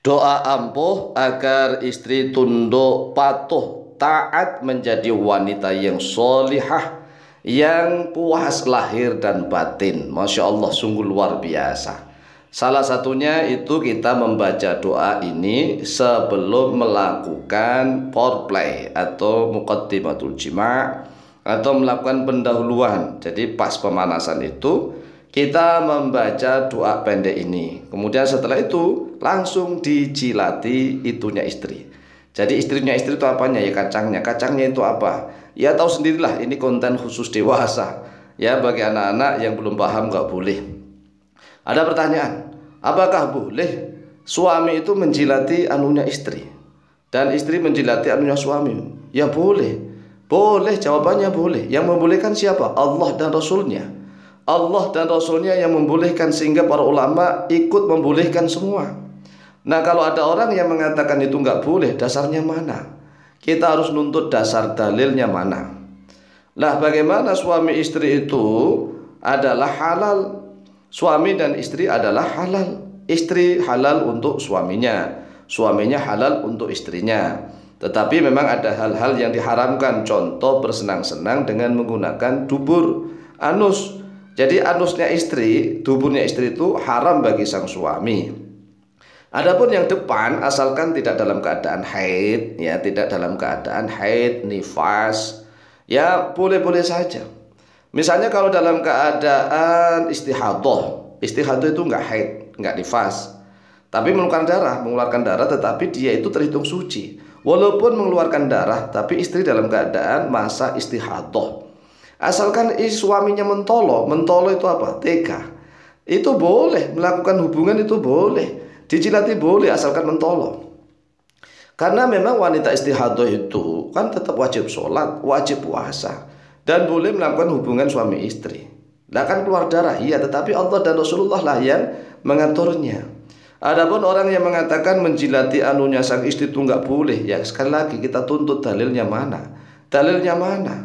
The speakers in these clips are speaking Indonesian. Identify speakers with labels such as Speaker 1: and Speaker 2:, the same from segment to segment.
Speaker 1: Doa ampuh agar istri tunduk patuh taat menjadi wanita yang solihah, yang puas lahir dan batin. Masya Allah, sungguh luar biasa. Salah satunya itu kita membaca doa ini sebelum melakukan foreplay atau muqaddimatul jima' atau melakukan pendahuluan. Jadi pas pemanasan itu kita membaca doa pendek ini. Kemudian setelah itu langsung dijilati itunya istri. Jadi istrinya istri itu apanya? Ya kacangnya. Kacangnya itu apa? Ya tahu sendirilah, ini konten khusus dewasa. Ya bagi anak-anak yang belum paham nggak boleh. Ada pertanyaan, apakah boleh suami itu menjilati anunya istri dan istri menjilati anunya suami? Ya boleh. Boleh, jawabannya boleh. Yang membolehkan siapa? Allah dan Rasulnya. Allah dan Rasulnya yang membolehkan, sehingga para ulama ikut membolehkan semua. Nah, kalau ada orang yang mengatakan itu nggak boleh, dasarnya mana? Kita harus nuntut dasar dalilnya mana. Nah, bagaimana suami istri itu adalah halal? Suami dan istri adalah halal. Istri halal untuk suaminya, suaminya halal untuk istrinya. Tetapi memang ada hal-hal yang diharamkan. Contoh bersenang-senang dengan menggunakan dubur, anus. Jadi anusnya istri, duburnya istri itu haram bagi sang suami. Adapun yang depan, asalkan tidak dalam keadaan haid, ya tidak dalam keadaan haid, nifas, ya boleh-boleh saja. Misalnya kalau dalam keadaan istihadah, istihadah itu nggak haid, nggak nifas, tapi mengeluarkan darah, tetapi dia itu terhitung suci. Walaupun mengeluarkan darah, tapi istri dalam keadaan masa istihadah. Asalkan suaminya mentolo itu apa? Tega. Itu boleh, melakukan hubungan itu boleh, dijilati boleh asalkan mentolo. Karena memang wanita istihadah itu kan tetap wajib sholat, wajib puasa, dan boleh melakukan hubungan suami istri. Nah kan keluar darah, iya, tetapi Allah dan Rasulullah lah yang mengaturnya. Adapun orang yang mengatakan menjilati anunya sang istri itu nggak boleh, ya sekali lagi kita tuntut dalilnya mana? Dalilnya mana?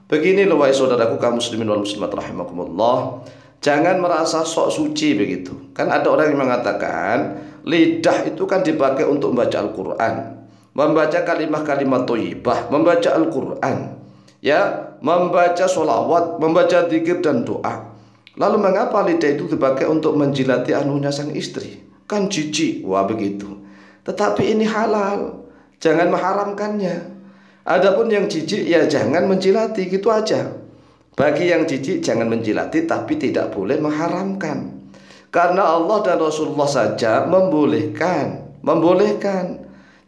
Speaker 1: Begini loh wahai saudaraku kaum muslimin wal muslimat rahimakumullah, jangan merasa sok suci begitu. Kan ada orang yang mengatakan lidah itu kan dipakai untuk membaca Al-Quran, membaca kalimat-kalimat thayyibah, membaca Al-Quran, ya, membaca sholawat, membaca zikir dan doa. Lalu mengapa lidah itu dipakai untuk menjilati anunya sang istri? Kan jijik, wah begitu. Tetapi ini halal, jangan mengharamkannya. Adapun yang jijik ya jangan menjilati, gitu aja. Bagi yang jijik jangan menjilati, tapi tidak boleh mengharamkan. Karena Allah dan Rasulullah saja membolehkan.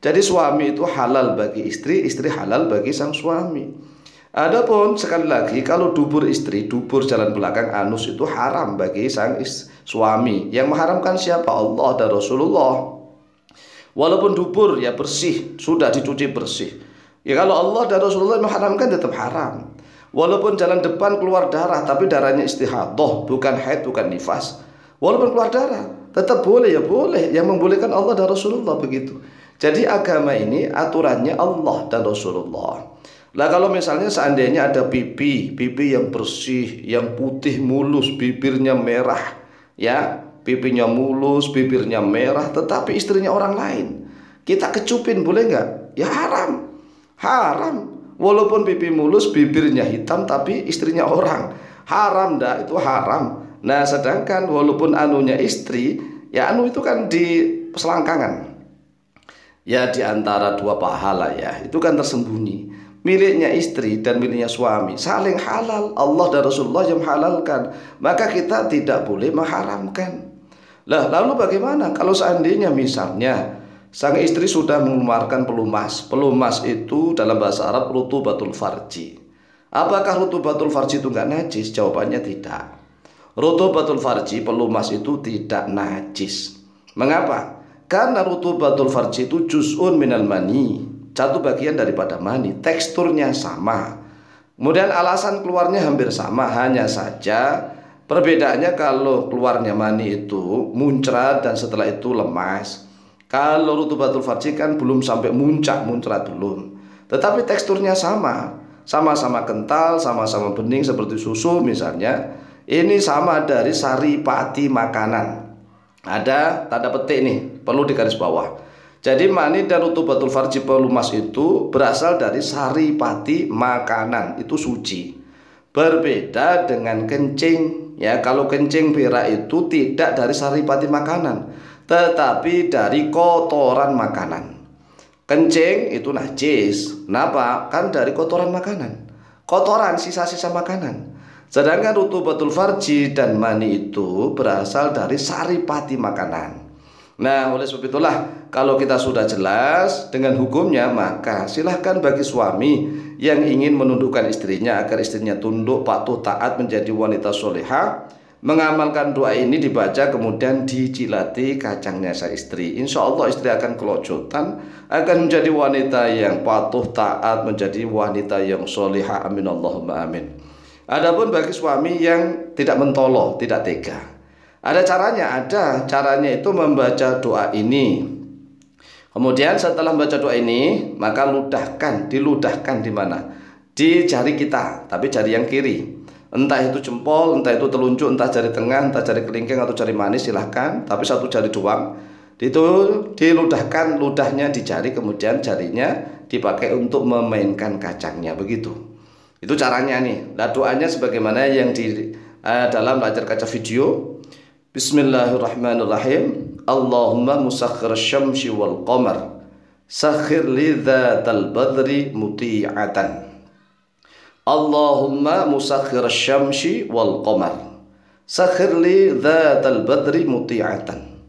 Speaker 1: Jadi suami itu halal bagi istri, istri halal bagi sang suami. Adapun sekali lagi kalau dubur istri, dubur jalan belakang anus itu haram bagi sang suami. Yang mengharamkan siapa? Allah dan Rasulullah. Walaupun dubur ya bersih, sudah dicuci bersih. Ya kalau Allah dan Rasulullah mengharamkan tetap haram. Walaupun jalan depan keluar darah, tapi darahnya istihadah, bukan haid, bukan nifas. Walaupun keluar darah, tetap boleh, ya boleh. Yang membolehkan Allah dan Rasulullah begitu. Jadi agama ini aturannya Allah dan Rasulullah. Lah kalau misalnya seandainya ada pipi yang bersih, yang putih mulus, bibirnya merah, ya, pipinya mulus, bibirnya merah, tetapi istrinya orang lain, kita kecupin boleh nggak? Ya haram. Haram. Walaupun pipi mulus, bibirnya hitam, tapi istrinya orang, haram dah, itu haram. Nah sedangkan walaupun anunya istri, ya anu itu kan di selangkangan, ya di antara dua pahala, ya itu kan tersembunyi. Miliknya istri dan miliknya suami saling halal, Allah dan Rasulullah yang halalkan, maka kita tidak boleh mengharamkan. Lah lalu bagaimana kalau seandainya misalnya sang istri sudah mengeluarkan pelumas? Pelumas itu dalam bahasa Arab rutubatul farji. Apakah rutubatul farji itu enggak najis? Jawabannya tidak. Rutubatul farji, pelumas itu tidak najis. Mengapa? Karena rutubatul farji itu juz'un minal mani, satu bagian daripada mani, teksturnya sama. Kemudian alasan keluarnya hampir sama, hanya saja perbedaannya kalau keluarnya mani itu muncrat dan setelah itu lemas. Kalau rutubatul farji kan belum sampai muncrat belum. Tetapi teksturnya sama, sama-sama kental, sama-sama bening seperti susu misalnya. Ini sama dari sari pati makanan. Ada tanda petik nih. perlu digaris bawah. Jadi mani dan rutubatul farji pelumas itu berasal dari saripati makanan, itu suci. Berbeda dengan kencing, ya kalau kencing berak itu tidak dari saripati makanan, tetapi dari kotoran makanan. Kencing itu najis, kenapa? Kan dari kotoran makanan, kotoran sisa-sisa makanan. Sedangkan rutubatul farji dan mani itu berasal dari saripati makanan. Nah, oleh sebab itulah kalau kita sudah jelas dengan hukumnya, maka silahkan bagi suami yang ingin menundukkan istrinya agar istrinya tunduk, patuh, taat, menjadi wanita solehah, mengamalkan doa ini dibaca kemudian dijilati kacangnya sang istri. Insya Allah istri akan kelojotan, akan menjadi wanita yang patuh, taat, menjadi wanita yang solehah. Amin Allahumma amin. Adapun bagi suami yang tidak mentolo, tidak tega, ada caranya itu membaca doa ini. Kemudian setelah membaca doa ini, maka diludahkan di mana? Di jari kita, tapi jari yang kiri. Entah itu jempol, entah itu telunjuk, entah jari tengah, entah jari kelingking atau jari manis, silahkan. Tapi satu jari doang. Itu diludahkan, ludahnya di jari, kemudian jarinya dipakai untuk memainkan kacangnya, begitu. Itu caranya nih. Nah, doanya sebagaimana yang di dalam layar kaca video. Bismillahirrahmanirrahim. Allahumma musakhir syamsi wal qamar, sakhir li dhatal badri muti'atan. Allahumma musakhir syamsi wal qamar, sakhir li dhatal badri muti'atan.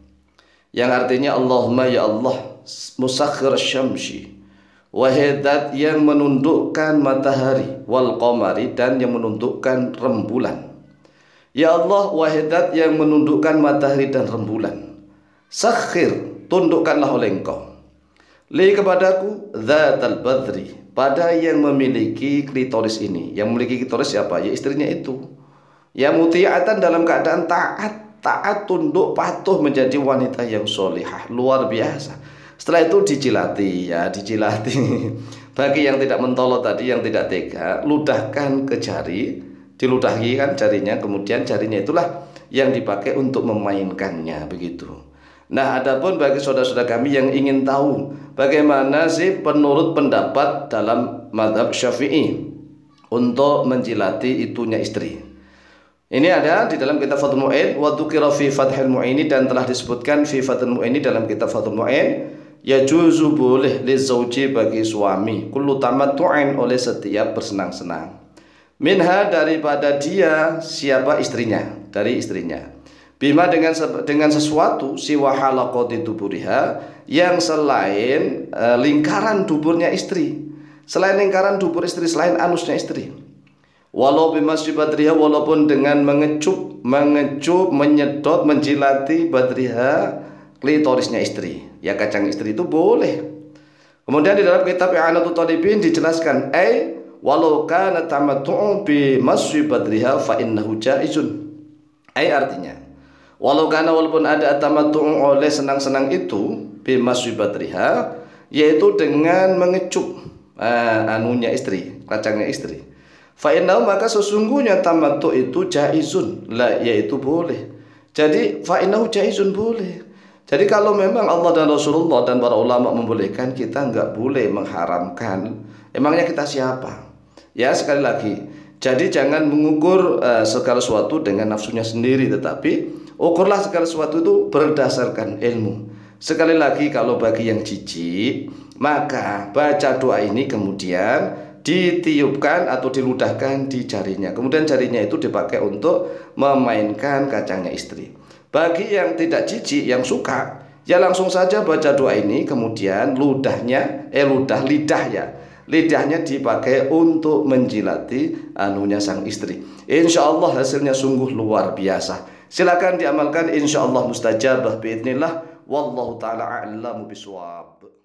Speaker 1: Yang artinya Allahumma ya Allah, musakhir syamsi, wahai zat yang menundukkan matahari, wal qamari, dan yang menundukkan rembulan. Ya Allah, wahai zat yang menundukkan matahari dan rembulan. Sakhir, tundukkanlah oleh engkau, li kepadaku, dzatal badri, pada yang memiliki klitoris ini. Yang memiliki klitoris siapa? Ya istrinya itu. Ya muti'atan, dalam keadaan taat, tunduk, patuh, menjadi wanita yang solihah. Luar biasa. Setelah itu dijilati, ya dijilati. Bagi yang tidak mentolo tadi, yang tidak tega, ludahkan ke jari, diludahi kan jarinya, kemudian jarinya itulah yang dipakai untuk memainkannya, begitu. Nah, adapun bagi saudara-saudara kami yang ingin tahu bagaimana sih penurut pendapat dalam mazhab Syafi'i untuk menjilati itunya istri, ini ada di dalam kitab Fathul Mu'in, wa dzukira fi Fathil Mu'ini, dan telah disebutkan fi Fathul Mu'ini dalam kitab Fathul Mu'in, yajuzu boleh li zauji, bagi suami, kullu tamattu'in, oleh setiap bersenang-senang, minha, daripada dia, siapa? Istrinya, dari istrinya, bima, dengan sesuatu, siwa halaqati duburiha, yang selain lingkaran duburnya istri, selain lingkaran dubur istri, selain anusnya istri. Walau bimasyi badriha, walaupun dengan mengecup, menyedot, menjilati badriha, klitorisnya istri, ya kacang istri itu boleh. Kemudian di dalam kitab I'anatul Talibin dijelaskan, walau kana tamattu'u bi masyi badriha fa innahu jaizun. Artinya, walaupun ada tamattu'u, oleh senang-senang itu, bi masyi badriha, yaitu dengan mengecup anunya istri, kacangnya istri. Fa innahu, maka sesungguhnya tamattu' itu jaizun, yaitu boleh. Jadi fa innahu jaizun, boleh. Jadi kalau memang Allah dan Rasulullah dan para ulama membolehkan, kita enggak boleh mengharamkan. Emangnya kita siapa? Ya, sekali lagi, jadi jangan mengukur segala sesuatu dengan nafsunya sendiri, tetapi ukurlah segala sesuatu itu berdasarkan ilmu. Sekali lagi, kalau bagi yang jijik, maka baca doa ini kemudian ditiupkan atau diludahkan di jarinya, kemudian jarinya itu dipakai untuk memainkan kacangnya istri. Bagi yang tidak jijik, yang suka, ya langsung saja baca doa ini, kemudian lidahnya dipakai untuk menjilati anunya sang istri. Insya Allah hasilnya sungguh luar biasa. Silakan diamalkan, insya Allah mustajabah biidznillah. Wallahu ta'ala a'lamu bishawab.